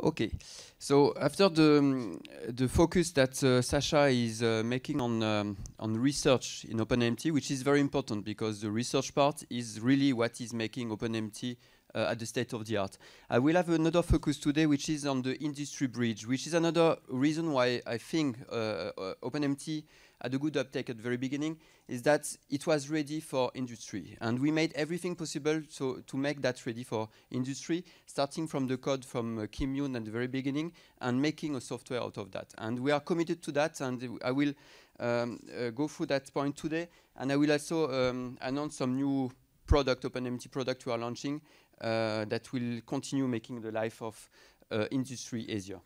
Okay, so after the focus that Sasha is making on research in OpenMT, which is very important because the research part is really what is making OpenMT at the state of the art. I will have another focus today, which is on the industry bridge, which is another reason why I think OpenMT had a good uptake at the very beginning, is that it was ready for industry. And we made everything possible to make that ready for industry, starting from the code from Kim Yoon at the very beginning and making a software out of that. And we are committed to that, and I will go through that point today. And I will also announce some new product, OpenMT product we are launching that will continue making the life of industry easier.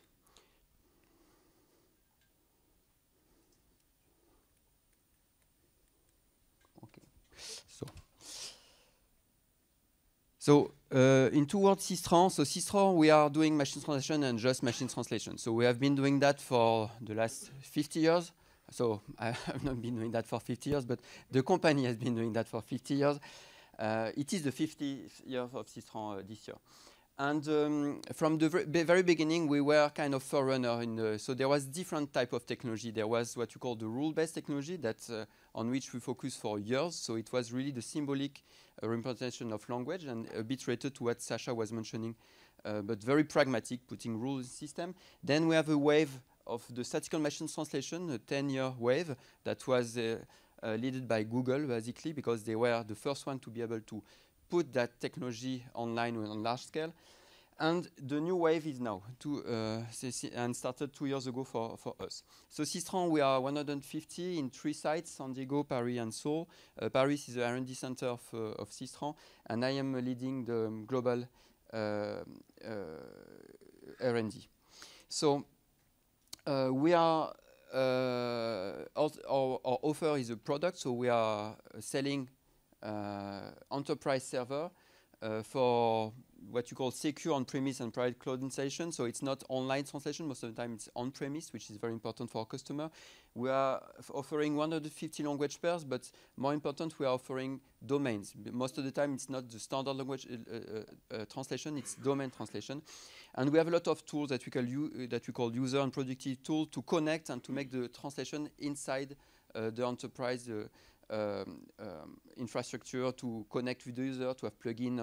So in two words, Systran. So Systran, we are doing machine translation and just machine translation. So we have been doing that for the last 50 years. So I have not been doing that for 50 years, but the company has been doing that for 50 years. It is the 50th year of Systran this year. And from the very beginning, we were kind of forerunner in the, so there was different type of technology. There was what you call the rule-based technology that on which we focused for years. So it was really the symbolic representation of language and a bit related to what Sasha was mentioning, but very pragmatic, putting rules in system. Then we have a wave of the statistical machine translation, a 10-year wave that was led by Google, basically, because they were the first one to be able to put that technology online on large scale. And the new wave is now, and started 2 years ago for us. So Systran, we are 150 in 3 sites, San Diego, Paris, and Seoul. Paris is the R&D center of Systran, and I am leading the global R&D. So we are, our offer is a product, so we are selling enterprise server for what you call secure on-premise and private cloud installation. So it's not online translation. Most of the time it's on-premise, which is very important for our customer. We are offering 150 language pairs, but more important, we are offering domains. Most of the time it's not the standard language translation, it's domain translation. And we have a lot of tools that we call user and productive tools to connect and to make the translation inside the enterprise infrastructure, to connect with the user, to have plugin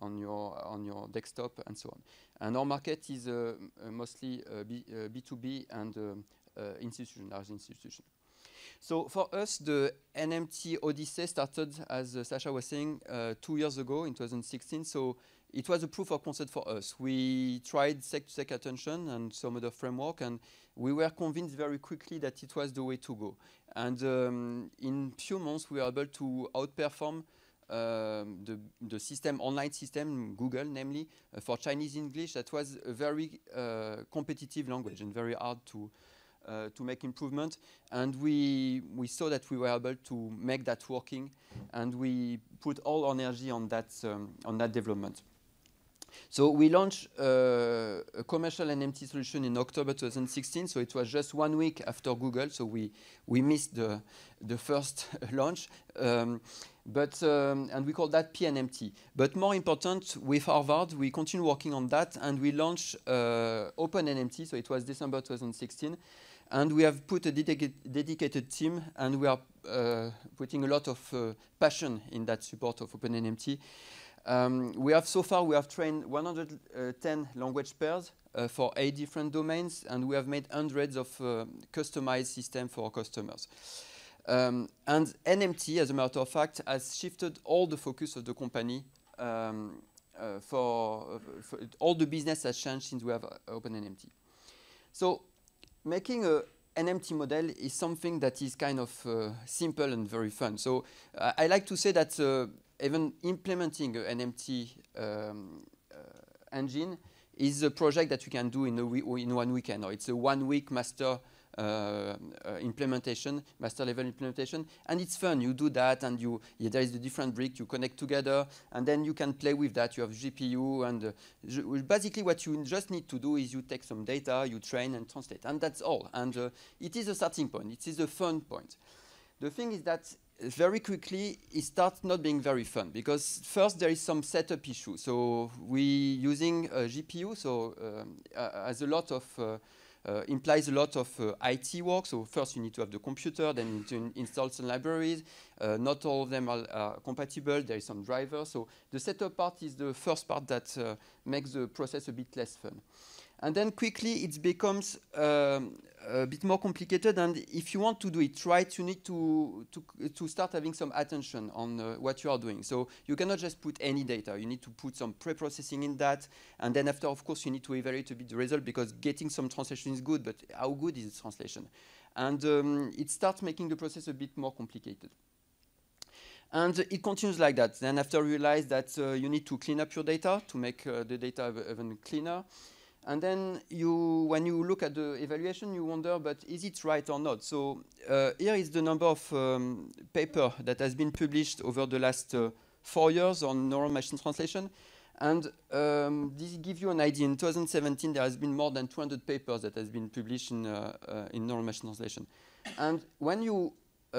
on your desktop, and so on. And our market is mostly B2B and large institution. So for us, the NMT Odyssey started, as Sasha was saying, 2 years ago in 2016. So it was a proof of concept for us. We tried sec-to-sec attention and some other framework, and we were convinced very quickly that it was the way to go. And in few months, we were able to outperform the system, online system, Google, namely, for Chinese English. That was a very competitive language and very hard to make improvement. And we saw that we were able to make that working, and we put all our energy on that development. So we launched a commercial NMT solution in October 2016. So it was just 1 week after Google. So we missed the first launch. And we call that PNMT. But more important, with Harvard, we continue working on that, and we launched OpenNMT. So it was December 2016. And we have put a dedicated team, and we are putting a lot of passion in that support of OpenNMT. We have trained 110 language pairs for 8 different domains, and we have made hundreds of customized systems for our customers. And NMT, as a matter of fact, has shifted all the focus of the company. For all the business has changed since we have OpenNMT. So making a NMT model is something that is kind of simple and very fun. So I like to say that even implementing an NMT engine is a project that you can do in 1 weekend, or it's a 1 week master implementation, master level implementation, and it's fun. You do that, and there is the different brick you connect together, and then you can play with that. You have GPU, and basically what you just need to do is you take some data, you train and translate, and that's all. And it is a starting point. It is a fun point. The thing is that very quickly, it starts not being very fun because first there is some setup issue. So we using a GPU, so has a lot of implies a lot of IT work. So first you need to have the computer, then you need to install some libraries. Not all of them are compatible. There is some drivers. So the setup part is the first part that makes the process a bit less fun. And then quickly it becomes a bit more complicated. And if you want to do it right, you need to start having some attention on what you are doing. So you cannot just put any data. You need to put some pre-processing in that. And then after, of course, you need to evaluate a bit the result because getting some translation is good, but how good is the translation? And it starts making the process a bit more complicated. And it continues like that. Then after you realize that you need to clean up your data to make the data even cleaner. And then when you look at the evaluation, you wonder, but is it right or not? So here is the number of paper that has been published over the last 4 years on neural machine translation. And this gives you an idea. In 2017, there has been more than 200 papers that has been published in neural machine translation. And when you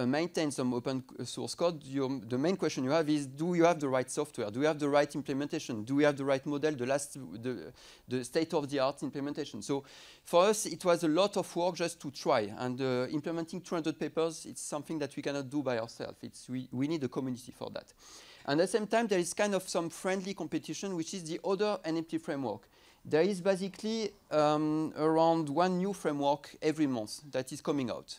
maintain some open source code, the main question you have is, do you have the right software? Do you have the right implementation? Do we have the right model, the state-of-the-art implementation? So for us, it was a lot of work just to try. And implementing 200 papers, it's something that we cannot do by ourselves. We need a community for that. And at the same time, there is kind of some friendly competition, which is the other NMT framework. There is basically around one new framework every month that is coming out,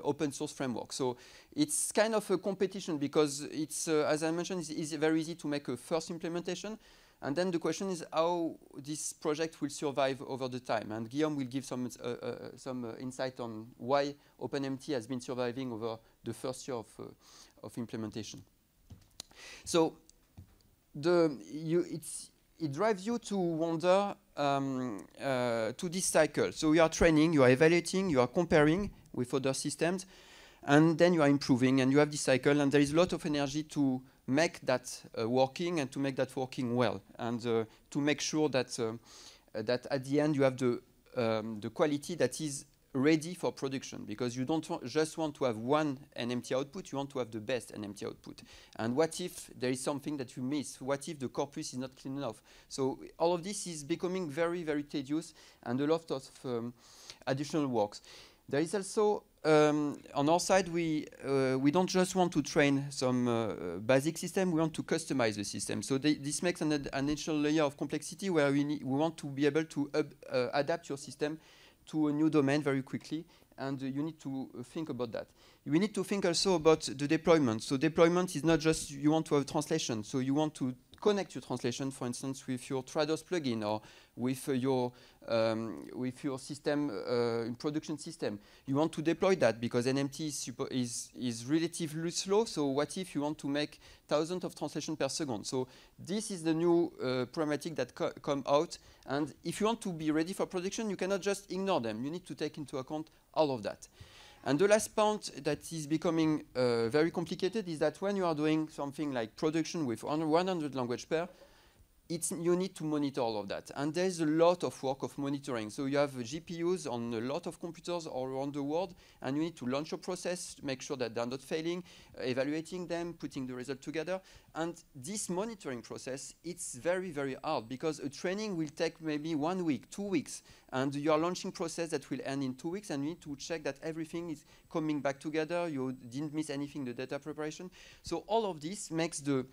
open source framework. So it's kind of a competition because it's, as I mentioned, it's very easy to make a first implementation. And then the question is how this project will survive over the time. And Guillaume will give some insight on why OpenMT has been surviving over the first year of implementation. So it drives you to wonder to this cycle. So you are training, you are evaluating, you are comparing with other systems, and then you are improving, and you have this cycle, and there is a lot of energy to make that working and to make that working well, and to make sure that that at the end you have the quality that is ready for production, because you don't just want to have one NMT output, you want to have the best NMT output. And what if there is something that you miss? What if the corpus is not clean enough? So all of this is becoming very, very tedious and a lot of additional works. There is also, on our side, we don't just want to train some basic system, we want to customize the system. So this makes an additional layer of complexity where we want to be able to adapt your system to a new domain very quickly, and you need to think about that. We need to think also about the deployment. So deployment is not just you want to have translation, so you want to connect your translation, for instance, with your Trados plugin or with your system, production system. You want to deploy that because NMT is relatively slow. So what if you want to make thousands of translations per second? So this is the new problematic that come out. And if you want to be ready for production, you cannot just ignore them. You need to take into account all of that. And the last point that is becoming very complicated is that when you are doing something like production with 100 language pair, you need to monitor all of that. And there's a lot of work of monitoring. So you have GPUs on a lot of computers all around the world, and you need to launch your process, make sure that they're not failing, evaluating them, putting the result together. And this monitoring process, it's very, very hard because a training will take maybe 1 week, 2 weeks, and you are launching process that will end in 2 weeks, and you need to check that everything is coming back together, you didn't miss anything, the data preparation. So all of this makes the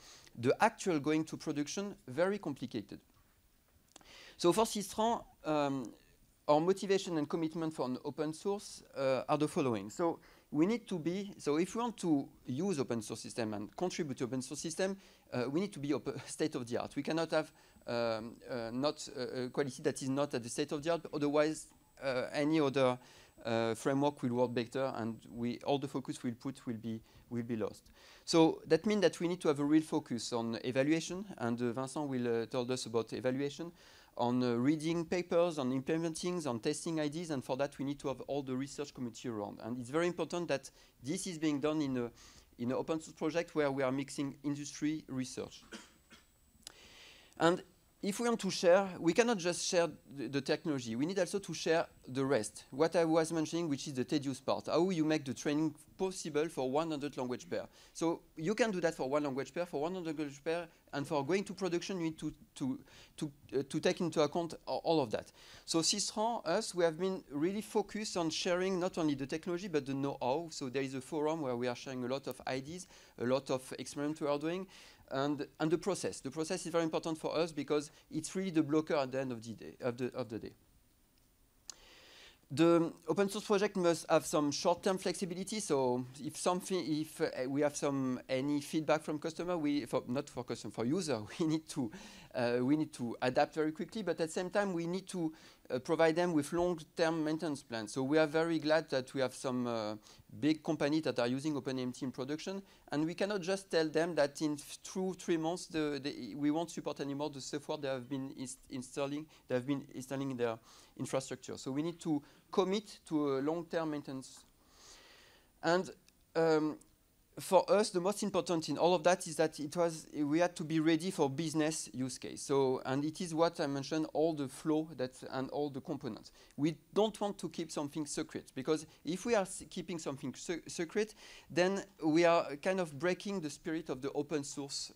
actual going to production very complicated. So for Systran, our motivation and commitment for an open source are the following. So we need to be, so if we want to use open source system and contribute to open source system, we need to be state of the art. We cannot have not quality that is not at the state of the art, otherwise any other framework will work better, and all the focus we'll put will be lost. So that means that we need to have a real focus on evaluation, and Vincent will tell us about evaluation, on reading papers, on implementing, on testing ideas, and for that we need to have all the research community around. And it's very important that this is being done in an open source project where we are mixing industry research. And if we want to share, we cannot just share the technology. We need also to share the rest. What I was mentioning, which is the tedious part, how you make the training possible for 100 language pair. So you can do that for one language pair, for 100 language pair, and for going to production, you need to take into account all of that. So Sysran, us, we have been really focused on sharing not only the technology, but the know-how. So there is a forum where we are sharing a lot of ideas, a lot of experiments we are doing. And the process. The process is very important for us because it's really the blocker at the end of the day. The open source project must have some short-term flexibility. So if we have any feedback from customer, not for customer, for user, we need to adapt very quickly. But at the same time, we need to provide them with long-term maintenance plans. So we are very glad that we have some big companies that are using OpenMT in production, and we cannot just tell them that in 2-3 months we won't support anymore the software they have been installing in their infrastructure. So we need to commit to a long-term maintenance. And for us, the most important in all of that is that we had to be ready for business use case. So, and it is what I mentioned, all the flow and all the components. We don't want to keep something secret, because if we are keeping something secret, then we are kind of breaking the spirit of the open source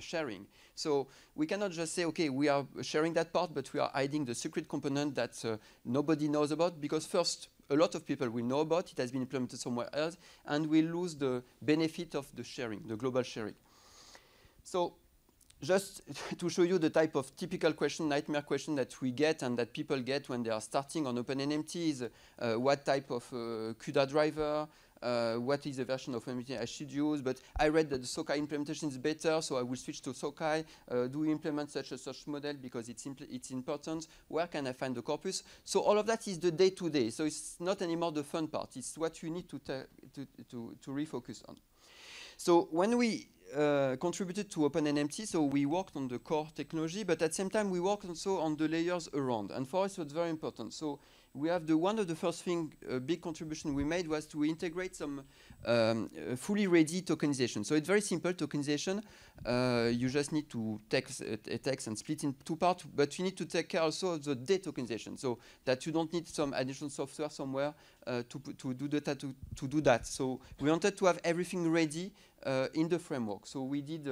sharing. So we cannot just say, okay, we are sharing that part, but we are hiding the secret component that nobody knows about, because first, a lot of people will know about it, has been implemented somewhere else, and we lose the benefit of the sharing, the global sharing. So just to show you the type of typical question, nightmare question that we get and that people get when they are starting on OpenNMT is what type of CUDA driver, what is the version of OpenNMT I should use, but I read that the Sokai implementation is better, so I will switch to Sokai. Do we implement such a search model because it's important? Where can I find the corpus? So all of that is the day-to-day. So it's not anymore the fun part. It's what you need to refocus on. So when we contributed to OpenNMT, so we worked on the core technology, but at the same time we worked also on the layers around. And for us, it's very important. So we have one of the first big contribution we made was to integrate some fully ready tokenization. So it's very simple tokenization. You just need to take a text and split in 2 parts, but you need to take care also of the detokenization, so that you don't need some additional software somewhere to do that. So we wanted to have everything ready in the framework. So we did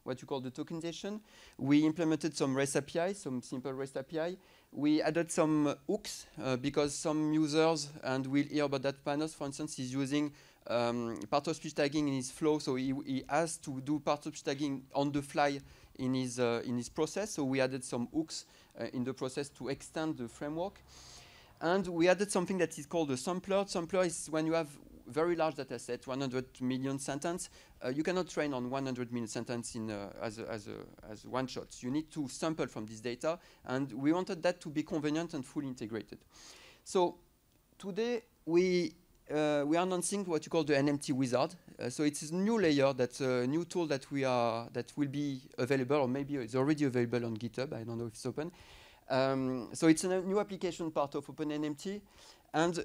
what you call the tokenization. We implemented some REST API, some simple REST API. We added some hooks because some users, and we'll hear about that, Panos, for instance, is using part-of-speech tagging in his flow, so he has to do part-of-speech tagging on the fly in his process. So we added some hooks in the process to extend the framework. And we added something that is called a sampler. Sampler is when you have very large data set, 100 million sentence. You cannot train on 100 million sentence as one shot. You need to sample from this data, and we wanted that to be convenient and fully integrated. So today we are announcing what you call the NMT Wizard. So it's a new layer, that's a new tool that will be available, or maybe it's already available on GitHub. I don't know if it's open. So it's a new application part of OpenNMT, and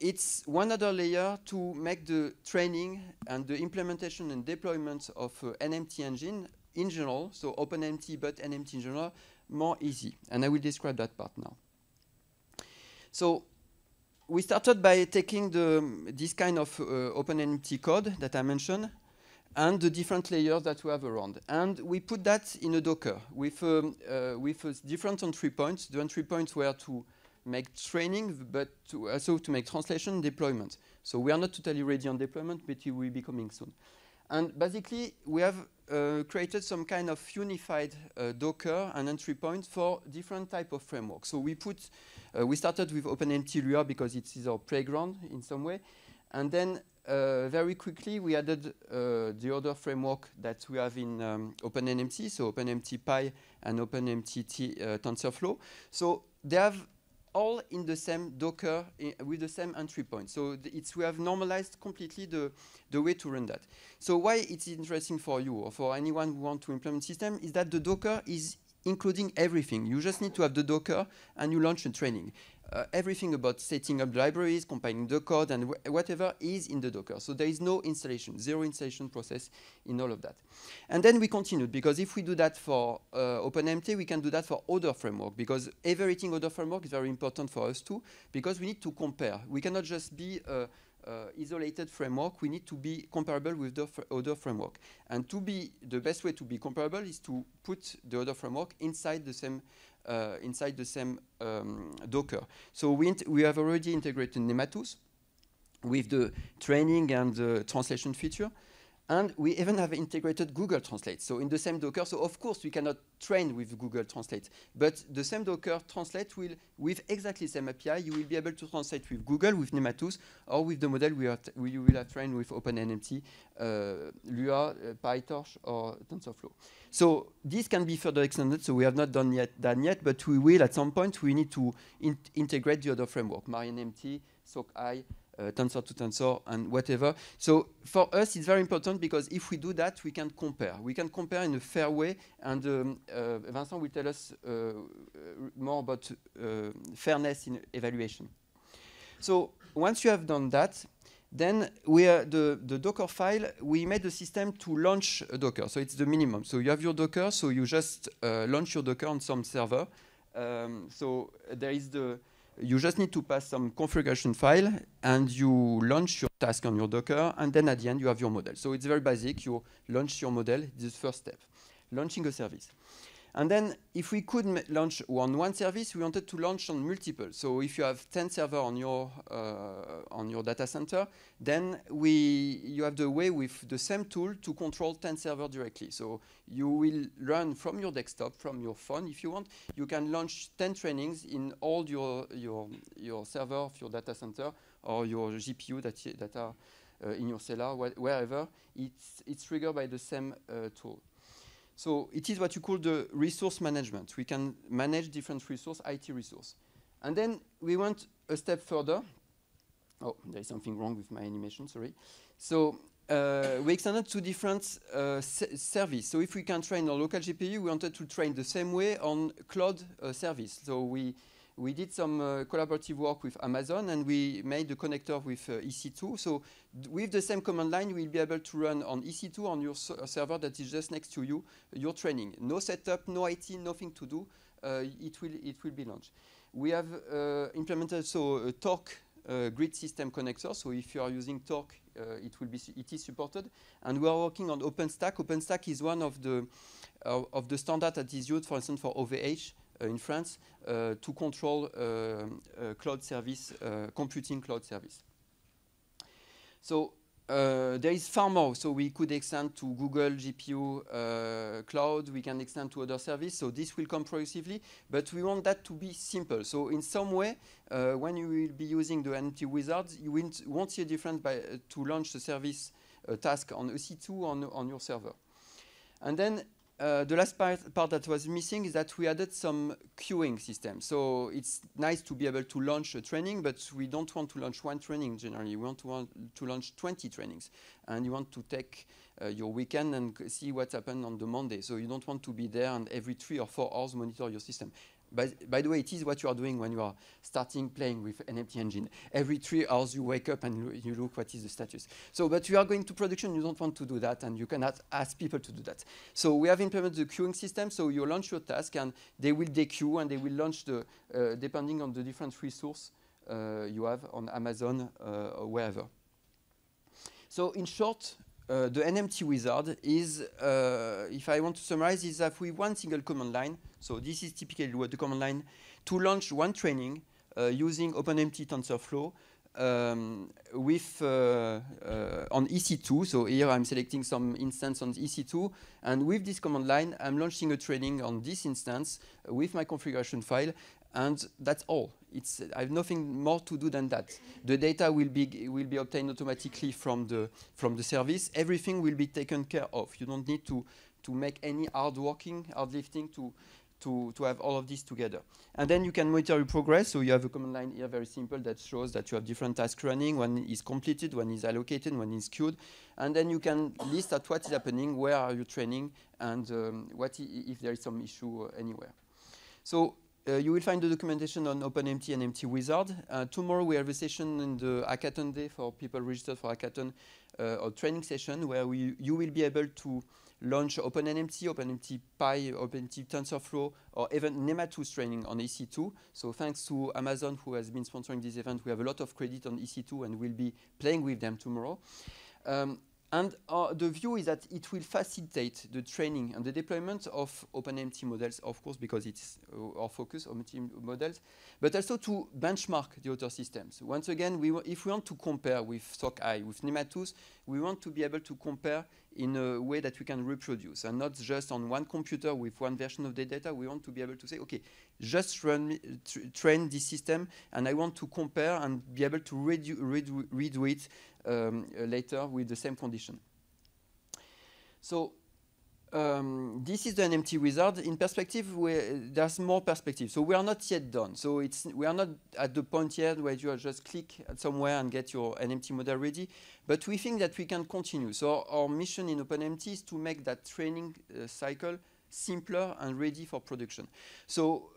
it's one other layer to make the training and the implementation and deployment of NMT engine in general, so OpenNMT but NMT in general, more easy. And I will describe that part now. So we started by taking this kind of OpenNMT code that I mentioned and the different layers that we have around. And we put that in a Docker with different entry points. The entry points were to make training, but also to make translation and deployment. So we are not totally ready on deployment, but it will be coming soon. And basically, we have created some kind of unified Docker and entry point for different type of frameworks. So we started with OpenNMT Lua because it is our playground in some way. And then very quickly, we added the other framework that we have in OpenNMT, so OpenNMT Pi and OpenNMT TensorFlow. So they have all in the same Docker with the same entry point. So we have normalized completely the way to run that. So why it's interesting for you or for anyone who wants to implement system is that the Docker is including everything. You just need to have the Docker and you launch a training. everything about setting up libraries, compiling the code, and whatever is in the Docker. So there is no installation, zero installation process in all of that. And then we continued, because if we do that for OpenMT, we can do that for other framework, because evaluating other framework is very important for us too, because we need to compare. We cannot just be isolated framework. We need to be comparable with the other framework. And the best way to be comparable is to put the other framework inside the same Docker. So we have already integrated Nematus with the training and the translation feature. And we even have integrated Google Translate. So in the same Docker, so of course we cannot train with Google Translate, but the same Docker Translate will, with exactly the same API, you will be able to translate with Google, with Nematus, or with the model we will have trained with OpenNMT, Lua, PyTorch, or TensorFlow. So this can be further extended. So we have not done yet, but we will at some point. We need to integrate the other framework, MariaNMT, SockEye, Tensor to Tensor, and whatever. So for us, it's very important, because if we do that, we can compare. We can compare in a fair way, and Vincent will tell us more about fairness in evaluation. So once you have done that, then the Docker file, we made a system to launch a Docker. So it's the minimum. So you have your Docker, so you just launch your Docker on some server. So there is you just need to pass some configuration file, and you launch your task on your Docker, and then at the end you have your model. So it's very basic. You launch your model. This is the first step, launching a service. And then if we could launch on one service, we wanted to launch on multiple. So if you have 10 servers on your data center, then you have the way with the same tool to control 10 servers directly. So you will run from your desktop, from your phone, if you want. You can launch 10 trainings in all your server of your data center, or your GPU that are in your cellar, wherever. It's triggered by the same tool. So it is what you call the resource management. We can manage different resources, IT resource. And then we went a step further. Oh, there is something wrong with my animation, sorry. So we extended to different service. So if we can train on local GPU, we wanted to train the same way on cloud service. So we did some collaborative work with Amazon, and we made the connector with EC2. So with the same command line, you will be able to run on EC2 on your server that is just next to you, your training. No setup, no IT, nothing to do. It will be launched. We have implemented a Torque grid system connector. So if you are using Torque, it is supported. And we are working on OpenStack. OpenStack is one of the standards that is used, for instance, for OVH in France to control cloud service, computing cloud service. So there is far more. So we could extend to Google GPU cloud. We can extend to other services. So this will come progressively, but we want that to be simple. So in some way, when you will be using the NMT Wizard, you won't see a difference to launch the service task on EC2 on your server. And then the last part that was missing is that we added some queuing system. So it's nice to be able to launch a training, but we don't want to launch one training generally. We want to launch 20 trainings. And you want to take your weekend and see what happened on the Monday. So you don't want to be there and every 3 or 4 hours monitor your system. By the way, it is what you are doing when you are starting playing with NMT Engine. Every 3 hours you wake up and you look what is the status. So, but you are going to production, you don't want to do that, and you cannot ask people to do that. So we have implemented the queuing system. So you launch your task, and they will dequeue, and they will launch depending on the different resource you have on Amazon or wherever. So in short, the NMT Wizard is, if I want to summarize, is that with one single command line. So this is typically what the command line to launch one training using OpenMT TensorFlow with on EC2. So here I'm selecting some instance on EC2, and with this command line, I'm launching a training on this instance with my configuration file. And that's all. I have nothing more to do than that. The data will be obtained automatically from the service. Everything will be taken care of. You don't need to make any hard lifting to have all of this together. And then you can monitor your progress. So you have a command line here, very simple, that shows that you have different tasks running. One is completed, one is allocated, one is queued. And then you can list out what is happening, where are you training, and if there is some issue anywhere. So you will find the documentation on OpenMT and MT Wizard. Tomorrow we have a session in the Hackathon Day for people registered for Hackathon, a training session where you will be able to launch OpenNMT, OpenMT Pi, OpenMT TensorFlow, or even Nematous training on EC2. So thanks to Amazon who has been sponsoring this event, we have a lot of credit on EC2 and we'll be playing with them tomorrow. And the view is that it will facilitate the training and the deployment of OpenMT models, of course, because it's our focus on OpenMT models, but also to benchmark the other systems. Once again, if we want to compare with SockEye, with Nematous, we want to be able to compare in a way that we can reproduce, and not just on one computer with one version of the data. We want to be able to say, okay, just train this system, and I want to compare and be able to redo it later with the same condition. So this is the NMT Wizard. In perspective, there's more perspective. So we are not yet done. So we are not at the point yet where you just click somewhere and get your NMT model ready. But we think that we can continue. So our mission in OpenMT is to make that training cycle simpler and ready for production. So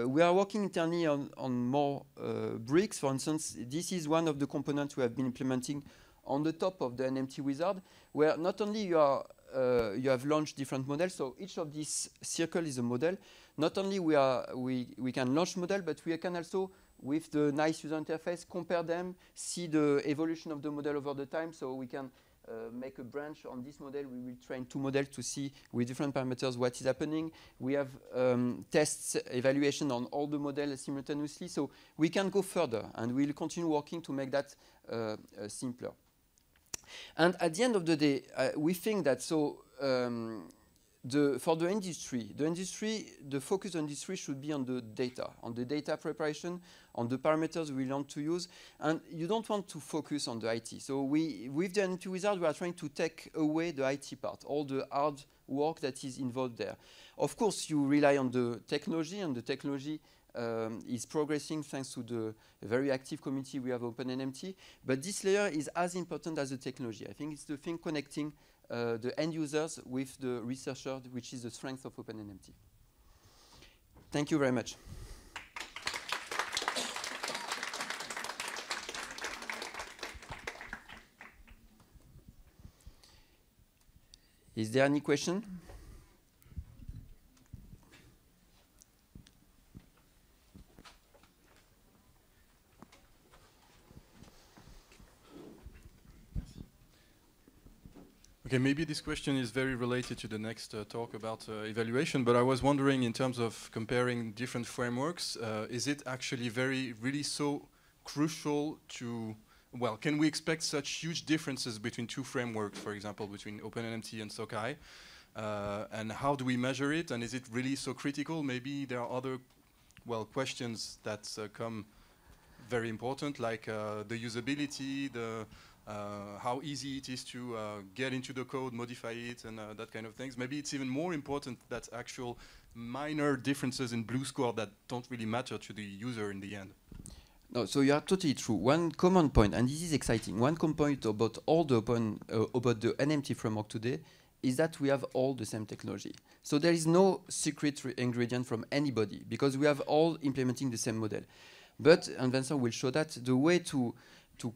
we are working internally on more bricks. For instance, this is one of the components we have been implementing on the top of the NMT Wizard, where not only you have launched different models, so each of these circles is a model. Not only we can launch model, but we can also, with the nice user interface, compare them, see the evolution of the model over the time, so we can make a branch on this model. We will train two models to see with different parameters what is happening. We have tests, evaluation on all the models simultaneously, so we can go further, and we'll continue working to make that simpler. And at the end of the day, we think that for the industry, the focus on industry should be on the data preparation, on the parameters we want to use, and you don't want to focus on the IT. So with the NMT Wizard, we are trying to take away the IT part, all the hard work that is involved there. Of course, you rely on the technology, and the technology is progressing thanks to the very active community we have OpenNMT, but this layer is as important as the technology. I think it's the thing connecting the end users with the researchers, which is the strength of OpenNMT. Thank you very much. Is there any question? Okay, maybe this question is very related to the next talk about evaluation, but I was wondering, in terms of comparing different frameworks, is it actually really so crucial to, well, can we expect such huge differences between two frameworks, for example, between OpenNMT and SockEye? And how do we measure it? And is it really so critical? Maybe there are other, well, questions that come very important, like the usability, how easy it is to get into the code, modify it, and that kind of things. Maybe it's even more important that actual minor differences in blue score that don't really matter to the user in the end. No, so you are totally true. One common point, and this is exciting, one common point about all the about the NMT framework today is that we have all the same technology. So there is no secret ingredient from anybody, because we have all implementing the same model. But, and Vincent will show that, the way to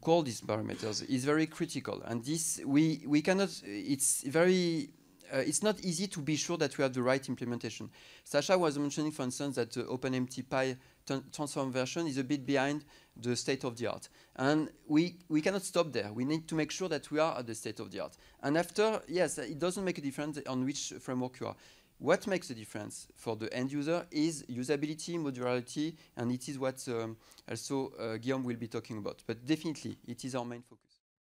call these parameters is very critical, and this we cannot. It's not easy to be sure that we have the right implementation. Sasha was mentioning, for instance, that the OpenMT Pi transform version is a bit behind the state of the art, and we cannot stop there. We need to make sure that we are at the state of the art. And after, yes, it doesn't make a difference on which framework you are. What makes the difference for the end user is usability, modularity, and it is what also Guillaume will be talking about. But definitely, it is our main focus.